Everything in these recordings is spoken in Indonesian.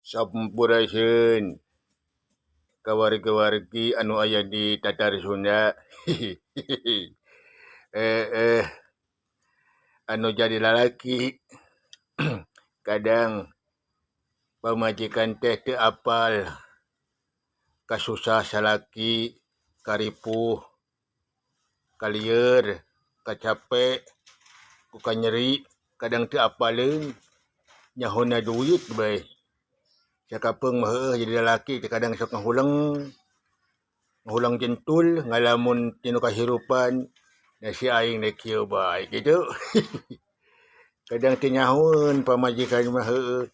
Sampurasun kawargi-kawargi anu aya di Tatar Sunda. eh anu jadi lalaki kadang pamajikan teh teu apal kasusah salaki karipuh kalieur kacape ku kanyeri kadang teu apaleun nyahona duit bae sakapeung mah heueuh jadi lalaki kadang sok ngahulang jentul ngalamun tinu kahirupan da si aing da kieu bae kitu. Kadang teu nyahoeun pamajikan mah heueuh.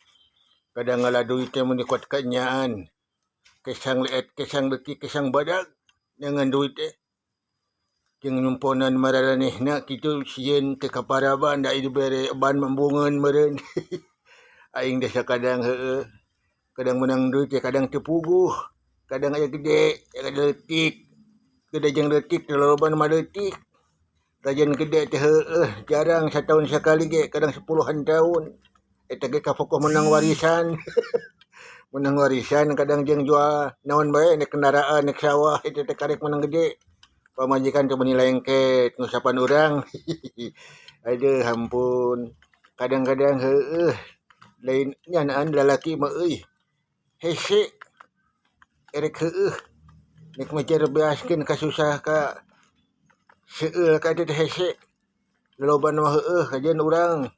Kadang ngala duit teh mun dikuat kanyaan kesang leet kesang leutik kesang badag dengan duit teh jeung nyumponan mararanehna kitu sieun teu kaparaban da dibere ban membungeun meureun. Aing desa kadang heueuh. Kadang menang duit ya kadang teu puguh. Kadang aya gede, aya leutik. Gede jeung leutik teu loloban mah leutik. Rajan gede teh heueuh, jarang satahun sakali ge, kadang 10-an tahun. Eta ge kapokoh menang warisan. Menang warisan kadang jeung jual naon bae naik kendaraan, naik sawah eta teh karek menang gede. Pamajikan teu meuni lengket ngusapan urang. Aduh ampun. Kadang-kadang heueuh. Lain nyanaan lalaki mah euy. Hese erek heueuh nek majar beaskeun kasusah ka seueul ka teh hese loloban mah heueuh kajian urang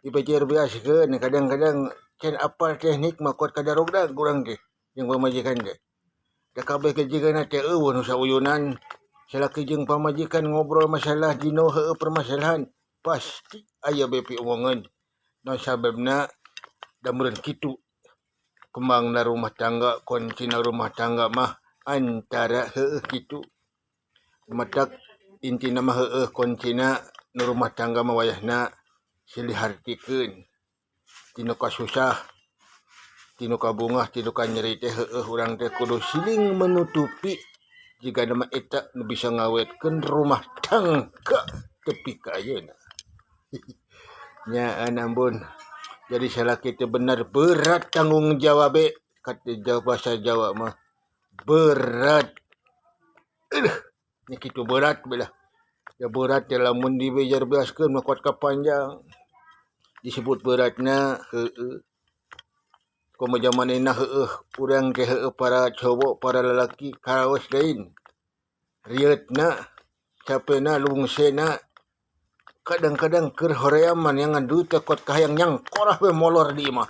dibajar beaskeun kadang-kadang can apal teknik mah kuat kadarogdag urang teh jeung pamajikan teh da kabeh kejigana teh eueuh nu sauyunan salaki jeung pamajikan ngobrol masalah dino heueuh permasalahan pasti aya bae piomongan naon sababna da meureun kitu kembangna rumah tangga, kuncina rumah tangga mah antara heueuh kitu. Matak intina mah heueuh kuncina nu rumah tangga mah wayahna silih hartikeun. Tinu kasusah, tinu kabungah, tinu kanyeri teh heueuh urang teh kudu siling menutupi jika nama eta nu bisa ngawetkeun rumah tangga tepi ka ayeuna. Nyaan ampun. Jadi salaki teh benar berat tanggung jawab kata bahasa Jawa mah berat. Nya kitu berat belah. Ya berat teh lamun dibejar beaskeun mah kuat kapanjang. Disebut beratna heueuh. Komo zamanena heueuh urang teh heueuh para cowok para lalaki karaos lain. Rieutna capena lungsena kadang-kadang keur horeaman yang duit teh kuat kahayang nyangkorah we molor di imah.